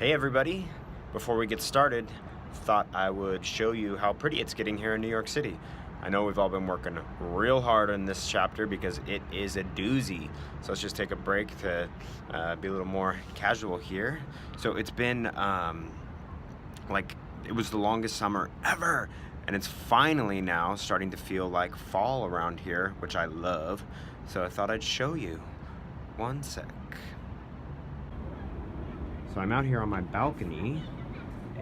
Hey everybody! Before we get started, thought I would show you how pretty it's getting here in New York City. I know we've all been working real hard on this chapter because it is a doozy. So let's just take a break to be a little more casual here. So it's been it was the longest summer ever, and it's finally now starting to feel like fall around here, which I love. So I thought I'd show you. One sec. So I'm out here on my balcony,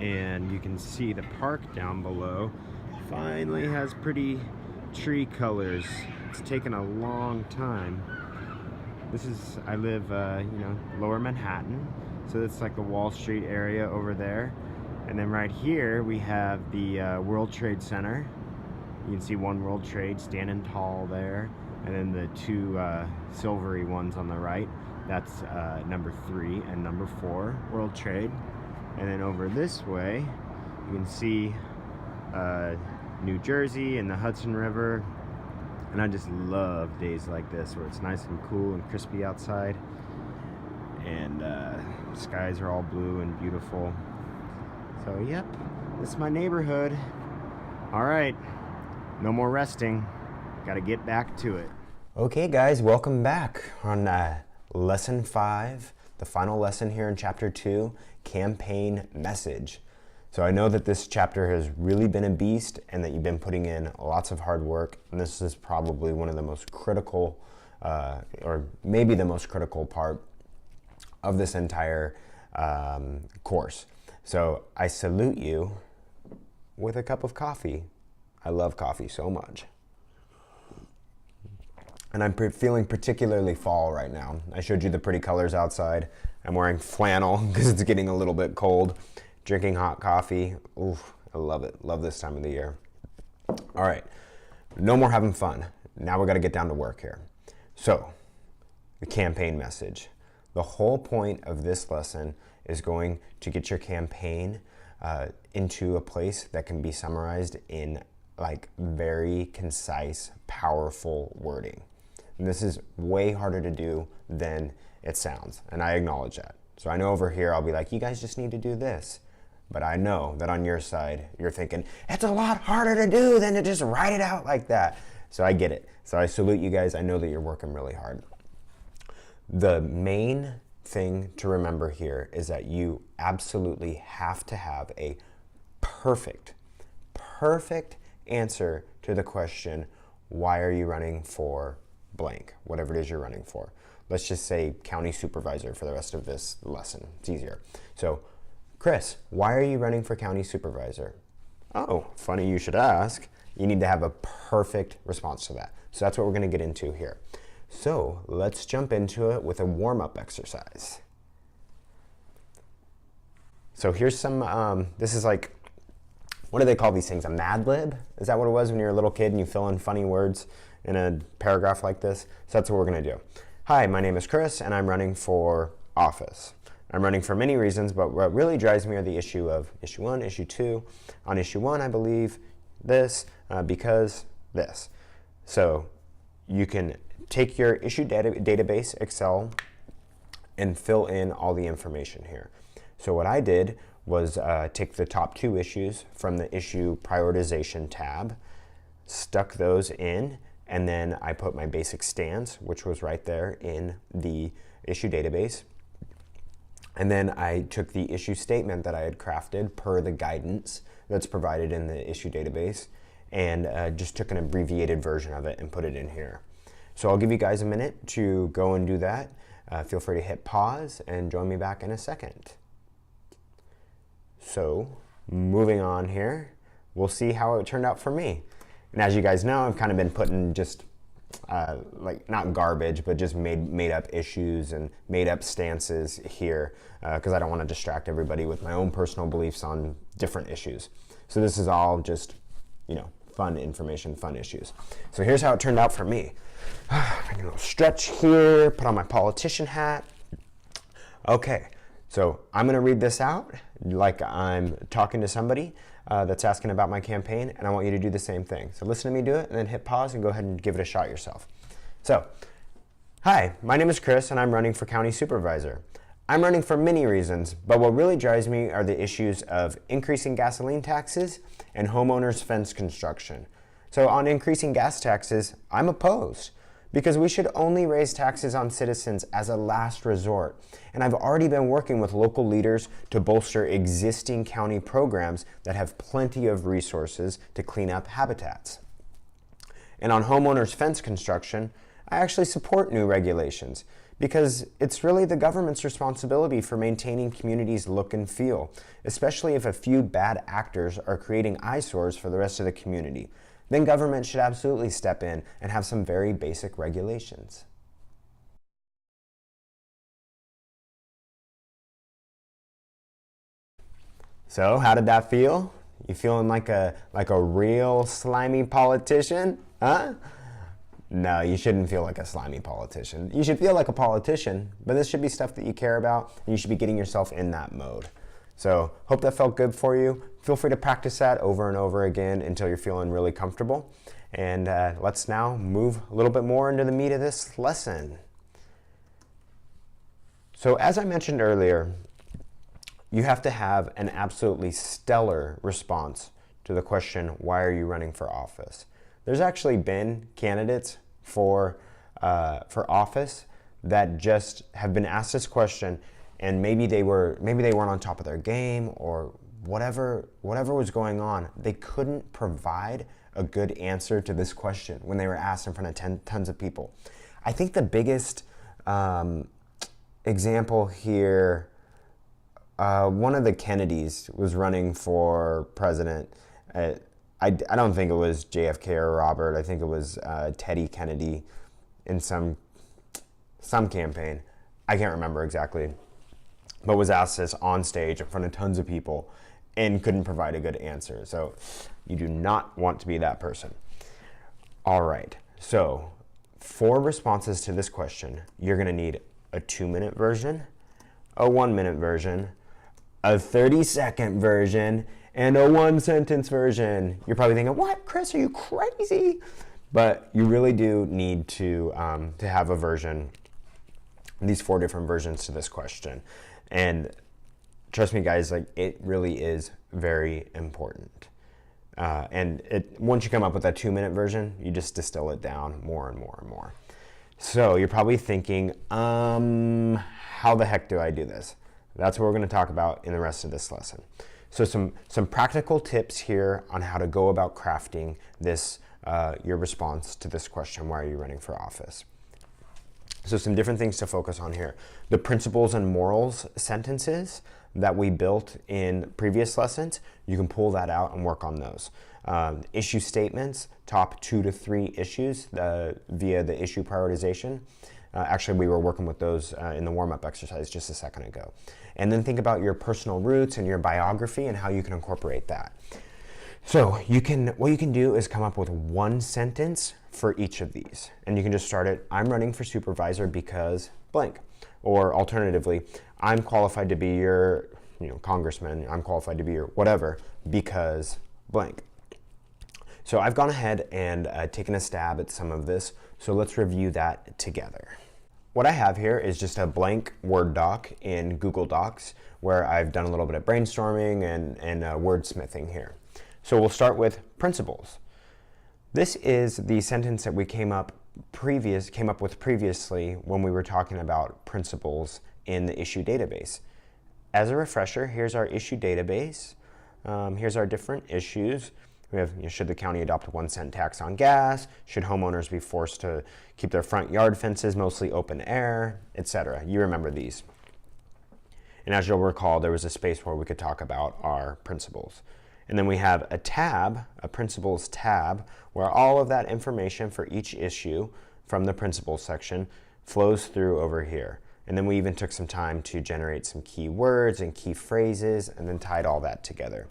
and you can see the park down below finally has pretty tree colors. It's taken a long time. I live, lower Manhattan, so it's like the Wall Street area over there. And then right here we have the World Trade Center. You can see One World Trade standing tall there, and then the two silvery ones on the right. That's number 3 and number 4 World Trade. And then over this way, you can see New Jersey and the Hudson River. And I just love days like this where it's nice and cool and crispy outside. And skies are all blue and beautiful. So yep, this is my neighborhood. All right, no more resting. Gotta get back to it. Okay guys, welcome back on Lesson 5, the final lesson here in Chapter 2, Campaign Message. So I know that this chapter has really been a beast and that you've been putting in lots of hard work, and this is probably one of the most critical, or maybe the most critical part of this entire course. So I salute you with a cup of coffee. I love coffee so much. And I'm feeling particularly fall right now. I showed you the pretty colors outside. I'm wearing flannel because it's getting a little bit cold. Drinking hot coffee. Oof, I love it. Love this time of the year. All right, no more having fun. Now we got to get down to work here. So, the campaign message. The whole point of this lesson is going to get your campaign into a place that can be summarized in like very concise, powerful wording. And this is way harder to do than it sounds, and I acknowledge that. So I know over here I'll be like, you guys just need to do this. But I know that on your side, you're thinking, it's a lot harder to do than to just write it out like that. So I get it. So I salute you guys. I know that you're working really hard. The main thing to remember here is that you absolutely have to have a perfect answer to the question, why are you running for blank, whatever it is you're running for. Let's just say county supervisor for the rest of this lesson. It's easier. So, Chris, why are you running for county supervisor? Oh, funny you should ask. You need to have a perfect response to that. So that's what we're going to get into here. So let's jump into it with a warm-up exercise. So here's some, this is like, what do they call these things? A Mad Lib? Is that what it was when you were a little kid and you fill in funny words in a paragraph like this? So that's what we're going to do. Hi, my name is Chris, and I'm running for office. I'm running for many reasons, but what really drives me are the issue of issue 1, issue 2. On issue 1, I believe this, because this. So you can take your issue database, Excel, and fill in all the information here. So what I did was take the top 2 issues from the issue prioritization tab, stuck those in, and then I put my basic stance, which was right there in the issue database. And then I took the issue statement that I had crafted per the guidance that's provided in the issue database, and just took an abbreviated version of it and put it in here. So I'll give you guys a minute to go and do that. Feel free to hit pause and join me back in a second. So moving on here, we'll see how it turned out for me. And as you guys know, I've kind of been putting just like not garbage, but just made up issues and made up stances here because I don't want to distract everybody with my own personal beliefs on different issues. So this is all just, fun information, fun issues. So here's how it turned out for me. I'm gonna stretch here, put on my politician hat. Okay, so I'm gonna read this out like I'm talking to somebody that's asking about my campaign, and I want you to do the same thing. So listen to me do it, and then hit pause and go ahead and give it a shot yourself. So, hi, my name is Chris, and I'm running for county supervisor. I'm running for many reasons, but what really drives me are the issues of increasing gasoline taxes and homeowners' fence construction. So on increasing gas taxes, I'm opposed because we should only raise taxes on citizens as a last resort. And I've already been working with local leaders to bolster existing county programs that have plenty of resources to clean up habitats. And on homeowners' fence construction, I actually support new regulations because it's really the government's responsibility for maintaining communities' look and feel, especially if a few bad actors are creating eyesores for the rest of the community. Then government should absolutely step in and have some very basic regulations. So, how did that feel? You feeling like a real slimy politician? Huh? No, you shouldn't feel like a slimy politician. You should feel like a politician, but this should be stuff that you care about, and you should be getting yourself in that mode. So, hope that felt good for you. Feel free to practice that over and over again until you're feeling really comfortable. And let's now move a little bit more into the meat of this lesson. So, as I mentioned earlier, you have to have an absolutely stellar response to the question, why are you running for office? There's actually been candidates for office that just have been asked this question, and maybe they weren't on top of their game, or whatever was going on. They couldn't provide a good answer to this question when they were asked in front of tons of people. I think the biggest example here, one of the Kennedys was running for president. I don't think it was JFK or Robert. I think it was Teddy Kennedy in some campaign. I can't remember exactly, but was asked this on stage in front of tons of people and couldn't provide a good answer. So you do not want to be that person. All right, so for responses to this question, you're gonna need a 2-minute version, a 1-minute version, a 30-second version, and a 1-sentence version. You're probably thinking, what, Chris, are you crazy? But you really do need to have a version, these 4 different versions to this question. And trust me, guys, like, it really is very important. And once you come up with that 2-minute version, you just distill it down more and more and more. So you're probably thinking, how the heck do I do this? That's what we're going to talk about in the rest of this lesson. So some practical tips here on how to go about crafting this, your response to this question, why are you running for office? So some different things to focus on here. The principles and morals sentences that we built in previous lessons, you can pull that out and work on those. Issue statements, top 2 to 3 issues via the issue prioritization. Actually, we were working with those in the warm-up exercise just a second ago. And then think about your personal roots and your biography and how you can incorporate that. So what you can do is come up with 1 sentence for each of these. And you can just start it, I'm running for supervisor because blank. Or alternatively, I'm qualified to be your congressman, I'm qualified to be your whatever because blank. So I've gone ahead and taken a stab at some of this. So let's review that together. What I have here is just a blank Word doc in Google Docs where I've done a little bit of brainstorming and wordsmithing here. So we'll start with principles. This is the sentence that we came up with previously when we were talking about principles in the issue database. As a refresher, here's our issue database. Here's our different issues. We have, should the county adopt a 1-cent tax on gas? Should homeowners be forced to keep their front yard fences mostly open air, etc.? You remember these. And as you'll recall, there was a space where we could talk about our principles. And then we have a tab, a principles tab, where all of that information for each issue from the principles section flows through over here. And then we even took some time to generate some key words and key phrases and then tied all that together.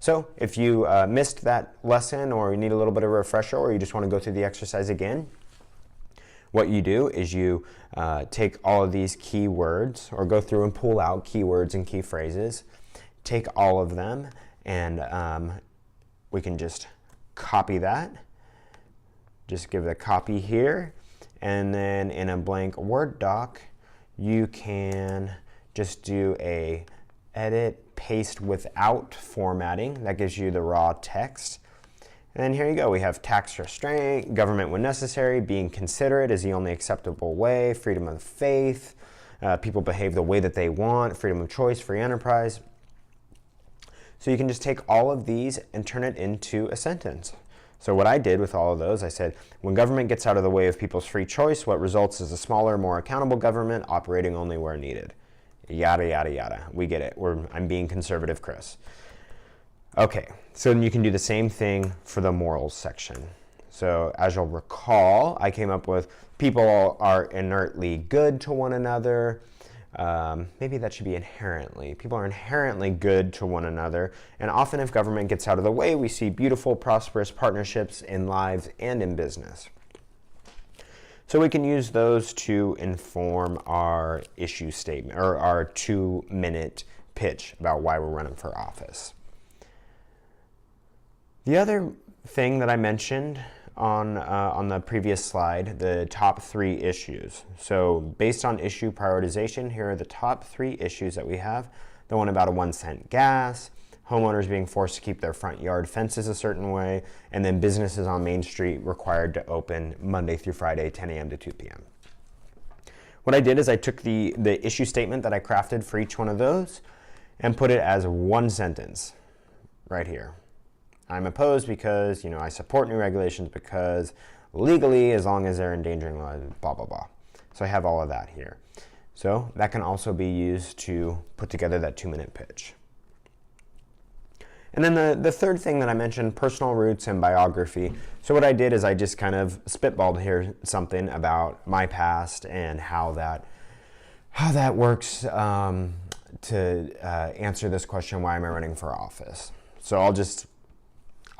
So if you missed that lesson, or you need a little bit of a refresher, or you just want to go through the exercise again, what you do is you take all of these key words, or go through and pull out keywords and key phrases, take all of them, and we can just copy that. Just give it a copy here, and then in a blank Word doc, you can just do a edit, paste without formatting. That gives you the raw text. And then here you go. We have tax restraint, government when necessary, being considerate is the only acceptable way, freedom of faith, people behave the way that they want, freedom of choice, free enterprise. So you can just take all of these and turn it into a sentence. So what I did with all of those, I said, when government gets out of the way of people's free choice, what results is a smaller, more accountable government operating only where needed. Yada, yada, yada. We get it. I'm being conservative, Chris. Okay, so then you can do the same thing for the morals section. So as you'll recall, I came up with people are inertly good to one another. Maybe that should be inherently. People are inherently good to one another. And often if government gets out of the way, we see beautiful, prosperous partnerships in lives and in business. So we can use those to inform our issue statement or our 2-minute pitch about why we're running for office. The other thing that I mentioned on the previous slide, the top 3 issues. So based on issue prioritization, here are the top 3 issues that we have. The one about a 1-cent gas, homeowners being forced to keep their front yard fences a certain way, and then businesses on Main Street required to open Monday through Friday, 10 a.m. to 2 p.m. What I did is I took the issue statement that I crafted for each one of those and put it as 1 sentence right here. I'm opposed because, I support new regulations because legally, as long as they're endangering lives, blah, blah, blah. So I have all of that here. So that can also be used to put together that 2-minute pitch. And then the third thing that I mentioned, personal roots and biography. So what I did is I just kind of spitballed here something about my past and how that works to answer this question, why am I running for office? So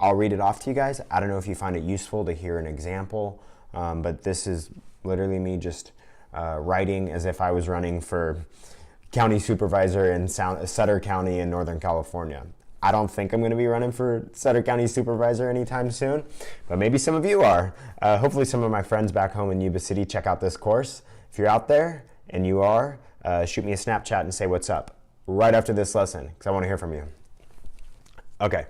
I'll read it off to you guys. I don't know if you find it useful to hear an example, but this is literally me just writing as if I was running for county supervisor in Sutter County in Northern California. I don't think I'm going to be running for Sutter County supervisor anytime soon, but maybe some of you are. Hopefully some of my friends back home in Yuba City check out this course. If you're out there and you are, shoot me a Snapchat and say what's up right after this lesson because I want to hear from you. Okay.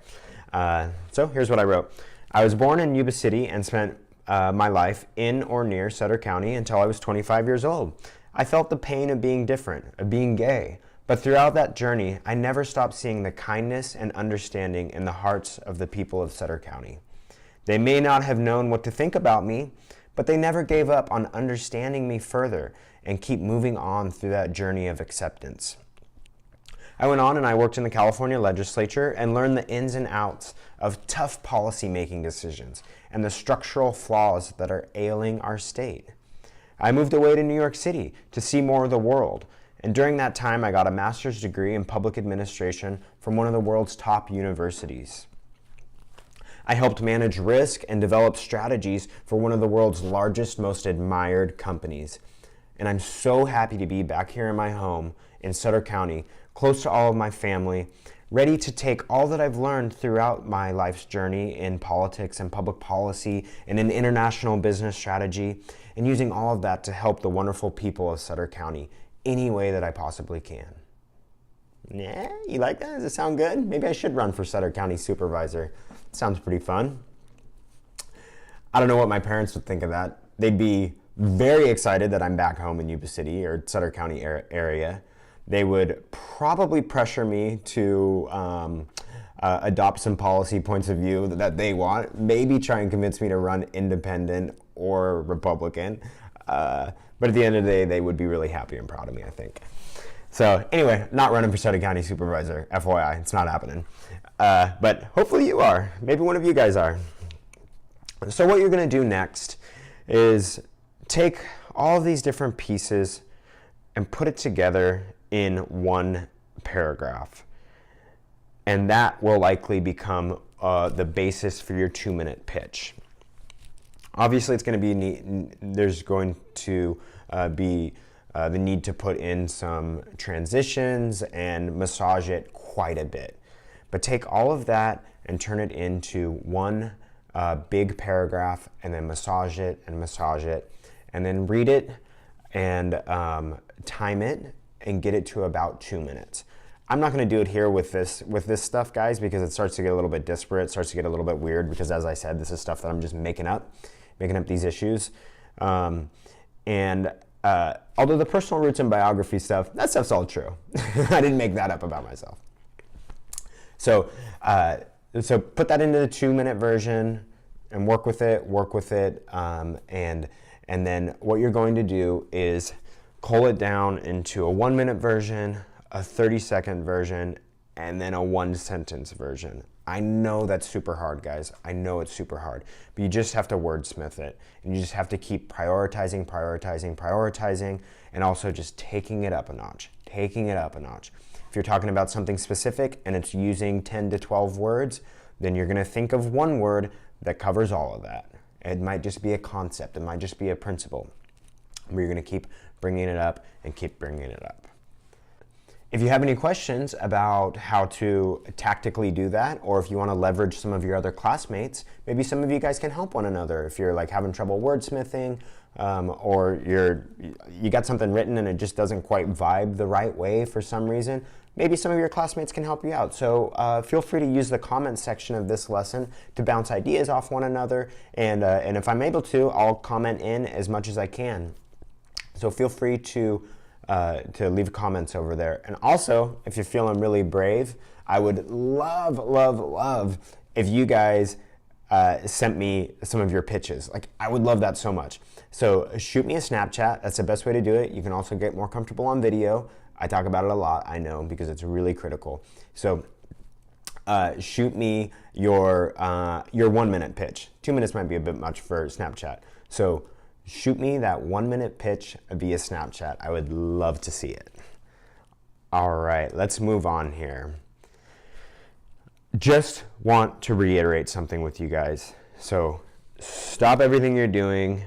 So here's what I wrote. I was born in Yuba City and spent my life in or near Sutter County until I was 25 years old. I felt the pain of being different, of being gay. But throughout that journey, I never stopped seeing the kindness and understanding in the hearts of the people of Sutter County. They may not have known what to think about me, but they never gave up on understanding me further and keep moving on through that journey of acceptance. I went on and I worked in the California legislature and learned the ins and outs of tough policy-making decisions and the structural flaws that are ailing our state. I moved away to New York City to see more of the world, and during that time I got a master's degree in public administration from one of the world's top universities. I helped manage risk and develop strategies for one of the world's largest, most admired companies. And I'm so happy to be back here in my home in Sutter County, close to all of my family, ready to take all that I've learned throughout my life's journey in politics and public policy and in international business strategy, and using all of that to help the wonderful people of Sutter County any way that I possibly can. Yeah, you like that? Does it sound good? Maybe I should run for Sutter County supervisor. Sounds pretty fun. I don't know what my parents would think of that. They'd be very excited that I'm back home in Yuba City or Sutter County area. They would probably pressure me to adopt some policy points of view that they want, maybe try and convince me to run independent or Republican. But at the end of the day, they would be really happy and proud of me, I think. So anyway, not running for Sutter County supervisor, FYI, it's not happening. But hopefully you are. Maybe one of you guys are. So what you're going to do next is take all of these different pieces and put it together in one paragraph. And that will likely become the basis for your 2-minute pitch. Obviously, it's going to be there's going to be the need to put in some transitions and massage it quite a bit. But take all of that and turn it into one big paragraph and then massage it and then read it and time it and get it to about 2 minutes. I'm not going to do it here with this stuff, guys, because it starts to get a little bit disparate. It starts to get a little bit weird because, as I said, this is stuff that I'm just making up these issues. Although the personal roots and biography stuff, that stuff's all true. I didn't make that up about myself. So put that into the 2-minute version and work with it. And then what you're going to do is cull it down into a 1-minute version, a 30-second version, and then a 1-sentence version. I know that's super hard, guys. I know it's super hard, but you just have to wordsmith it. And you just have to keep prioritizing, and also just taking it up a notch. If you're talking about something specific and it's using 10 to 12 words, then you're gonna think of one word that covers all of that. It might just be a concept, it might just be a principle. But you're gonna keep bringing it up and keep bringing it up. If you have any questions about how to tactically do that, or if you want to leverage some of your other classmates, maybe some of you guys can help one another. If you're like having trouble wordsmithing, or you got something written and it just doesn't quite vibe the right way for some reason, maybe some of your classmates can help you out. So feel free to use the comment section of this lesson to bounce ideas off one another, and if I'm able to, I'll comment in as much as I can. So feel free to leave comments over there. And also, if you're feeling really brave, I would love if you guys sent me some of your pitches. Like, I would love that so much. So shoot me a Snapchat. That's the best way to do it. You can also get more comfortable on video. I talk about it a lot, I know, because it's really critical. So shoot me your 1-minute pitch. 2 minutes might be a bit much for Snapchat. So shoot me that 1-minute pitch via Snapchat. I would love to see it. All right, let's move on here. Just want to reiterate something with you guys. So stop everything you're doing.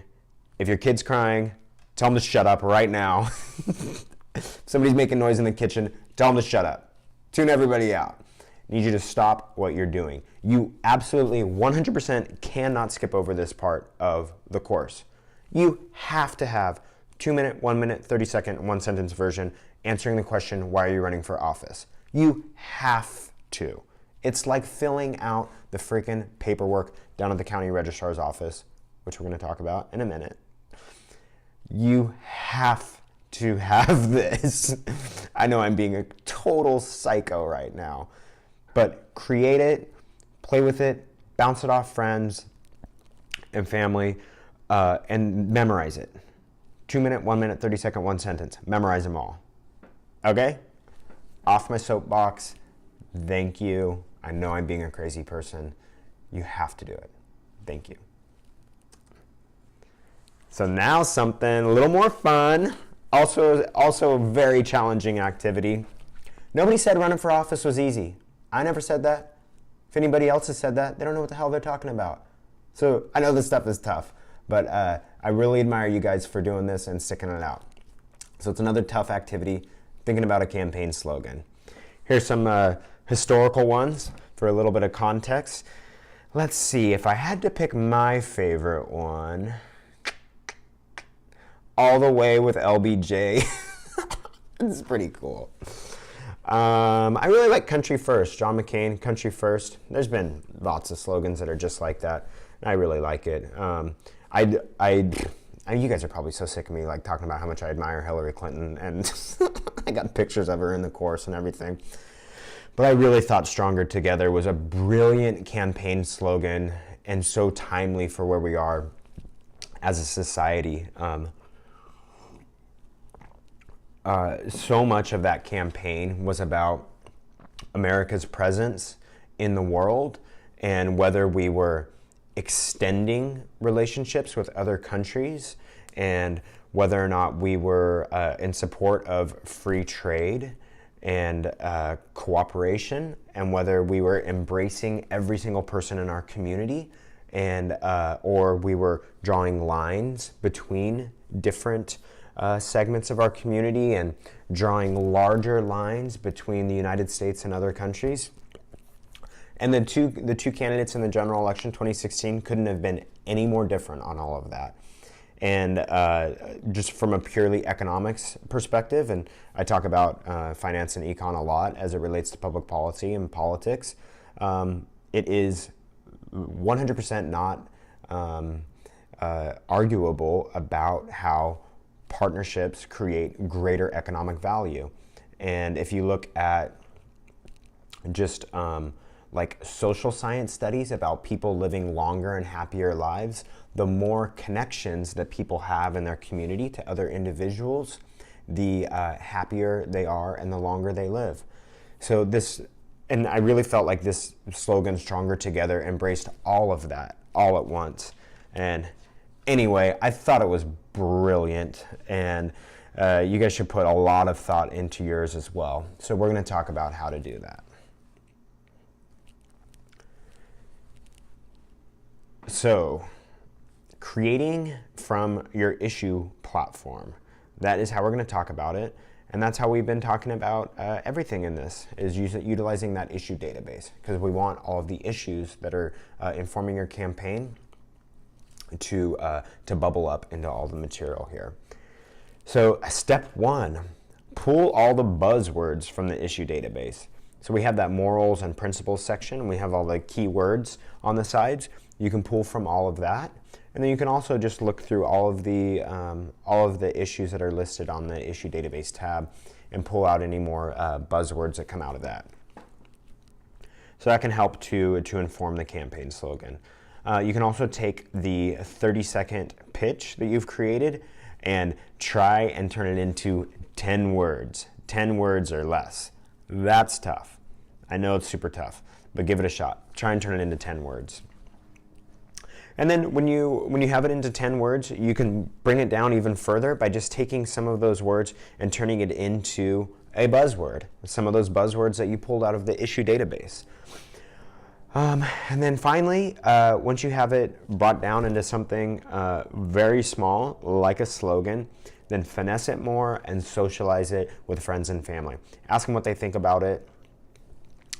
If your kid's crying, tell them to shut up right now. If somebody's making noise in the kitchen, tell them to shut up. Tune everybody out. I need you to stop what you're doing. You absolutely 100% cannot skip over this part of the course. You have to have 2-minute, 1-minute, 30-second, 1-sentence version answering the question, why are you running for office? You have to. It's like filling out the freaking paperwork down at the county registrar's office, which we're going to talk about in a minute. You have to have this. I know I'm being a total psycho right now, but create it, play with it, bounce it off friends and family, and memorize it. 2-minute, 1-minute, 30-second, 1-sentence. Memorize them all. Okay? Off my soapbox. Thank you. I know I'm being a crazy person. You have to do it. Thank you. So now something a little more fun. Also a very challenging activity. Nobody said running for office was easy. I never said that. If anybody else has said that, they don't know what the hell they're talking about. So I know this stuff is tough, but I really admire you guys for doing this and sticking it out. So it's another tough activity, thinking about a campaign slogan. Here's some historical ones for a little bit of context. Let's see, if I had to pick my favorite one, All the Way with LBJ. This is pretty cool. I really like Country First, John McCain, Country First. There's been lots of slogans that are just like that. I really like it. You guys are probably so sick of me like talking about how much I admire Hillary Clinton, and I got pictures of her in the course and everything. But I really thought Stronger Together was a brilliant campaign slogan and so timely for where we are as a society. So much of that campaign was about America's presence in the world and whether we were extending relationships with other countries and whether or not we were in support of free trade and cooperation, and whether we were embracing every single person in our community, and or we were drawing lines between different segments of our community and drawing larger lines between the United States and other countries. And the two candidates in the general election 2016 couldn't have been any more different on all of that. And just from a purely economics perspective, and I talk about finance and econ a lot as it relates to public policy and politics, it is 100% not arguable about how partnerships create greater economic value. And if you look at just like social science studies about people living longer and happier lives, the more connections that people have in their community to other individuals, the happier they are and the longer they live. So and I really felt like this slogan, Stronger Together, embraced all of that all at once. And anyway, I thought it was brilliant, and you guys should put a lot of thought into yours as well. So we're going to talk about how to do that. So, creating from your issue platform. That is how we're going to talk about it. And that's how we've been talking about everything in this, is utilizing that issue database, because we want all of the issues that are informing your campaign to bubble up into all the material here. So step one, pull all the buzzwords from the issue database. So we have that morals and principles section, and we have all the keywords on the sides. You can pull from all of that. And then you can also just look through all of the issues that are listed on the issue database tab and pull out any more buzzwords that come out of that. So that can help to inform the campaign slogan. You can also take the 30-second pitch that you've created and try and turn it into 10 words. 10 words or less. That's tough. I know it's super tough, but give it a shot. Try and turn it into 10 words. And then when you have it into 10 words, you can bring it down even further by just taking some of those words and turning it into a buzzword. Some of those buzzwords that you pulled out of the issue database. And then finally, once you have it brought down into something very small, like a slogan, then finesse it more and socialize it with friends and family. Ask them what they think about it.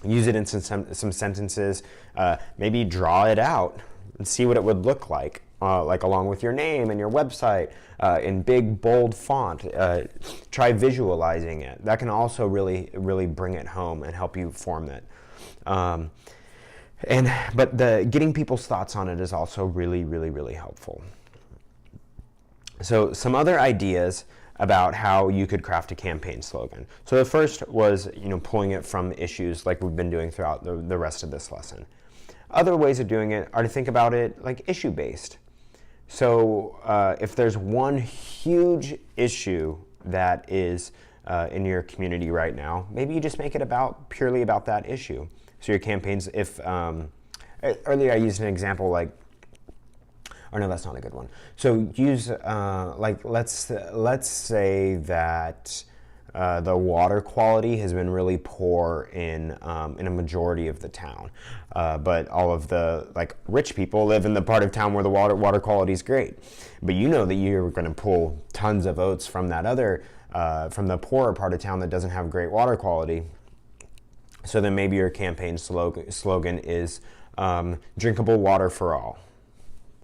Use it in some sentences. Maybe draw it out and see what it would look like along with your name and your website in big, bold font. Try visualizing it. That can also really, really bring it home and help you form it. But getting people's thoughts on it is also really, really, really helpful. So some other ideas about how you could craft a campaign slogan. So the first was, pulling it from issues like we've been doing throughout the rest of this lesson. Other ways of doing it are to think about it like issue-based. So if there's one huge issue that is in your community right now, maybe you just make it purely about that issue. So your campaigns, if earlier I used an example like, or no, that's not a good one. So use let's say that the water quality has been really poor in a majority of the town, but all of the rich people live in the part of town where the water quality is great. But you know that you're going to pull tons of votes from that other from the poorer part of town that doesn't have great water quality. So then maybe your campaign slogan is drinkable water for all.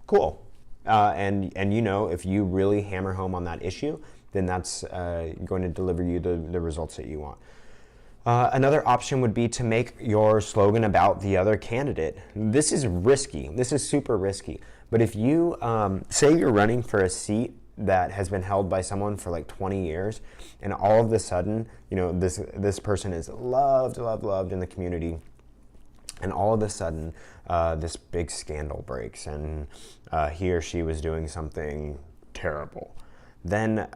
Cool. And if you really hammer home on that issue, then that's going to deliver you the results that you want. Another option would be to make your slogan about the other candidate. This is risky. This is super risky. But if you say you're running for a seat that has been held by someone for 20 years, and all of a sudden, this person is loved in the community, and all of a sudden, this big scandal breaks, and he or she was doing something terrible. Then,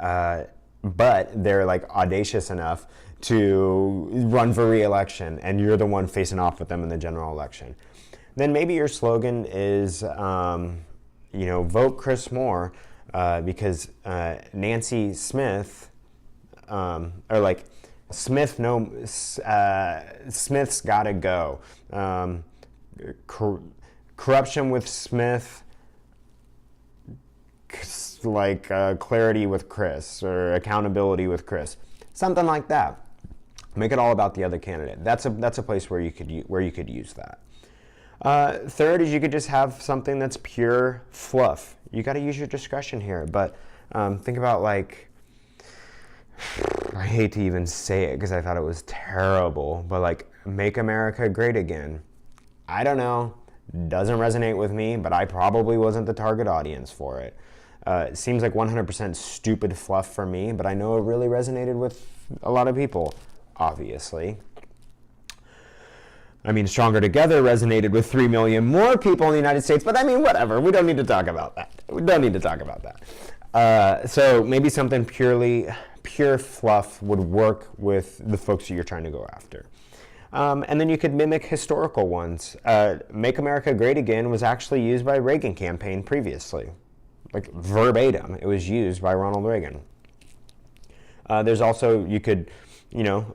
but they're audacious enough to run for re-election, and you're the one facing off with them in the general election. Then maybe your slogan is, vote Chris Moore, because Nancy Smith, Smith's gotta go. Corruption with Smith, clarity with Chris, or accountability with Chris, something like that. Make it all about the other candidate. That's a place where you could use that. Third is you could just have something that's pure fluff. You got to use your discretion here, but think about like, I hate to even say it because I thought it was terrible, but like Make America Great Again. I don't know, doesn't resonate with me, but I probably wasn't the target audience for it. It seems like 100% stupid fluff for me, but I know it really resonated with a lot of people, obviously. I mean, Stronger Together resonated with 3 million more people in the United States, but I mean, whatever. We don't need to talk about that. We don't need to talk about that. So maybe something pure fluff would work with the folks that you're trying to go after. And then you could mimic historical ones. Make America Great Again was actually used by Reagan campaign previously. Like verbatim, it was used by Ronald Reagan. There's also, you could,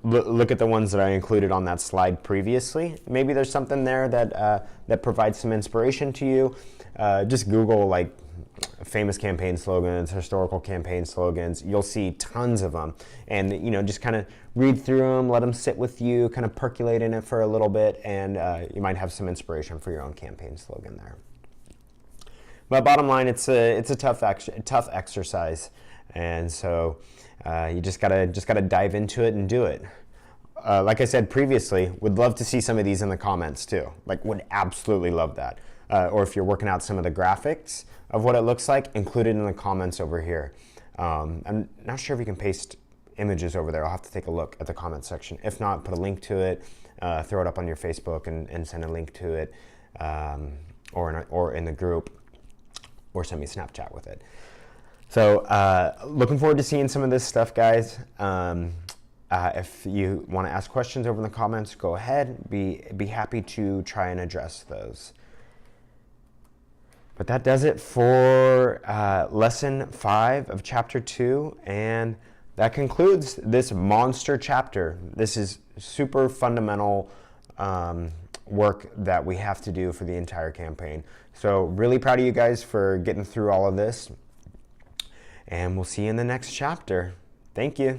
look at the ones that I included on that slide previously. Maybe there's something there that provides some inspiration to you. Just Google like famous campaign slogans, historical campaign slogans. You'll see tons of them, and just kind of read through them, let them sit with you, kind of percolate in it for a little bit, and you might have some inspiration for your own campaign slogan there. But bottom line, it's a tough exercise, and so you just gotta dive into it and do it. Like I said previously, would love to see some of these in the comments too. Like, would absolutely love that. Or if you're working out some of the graphics of what it looks like, include it in the comments over here. I'm not sure if you can paste images over there. I'll have to take a look at the comment section. If not, put a link to it, throw it up on your Facebook and send a link to it, or in the group, or send me a Snapchat with it. So looking forward to seeing some of this stuff, guys. If you want to ask questions over in the comments, go ahead. Be happy to try and address those. But that does it for lesson 5 of chapter 2, and that concludes this monster chapter. This is super fundamental work that we have to do for the entire campaign. So really proud of you guys for getting through all of this, and we'll see you in the next chapter. Thank you.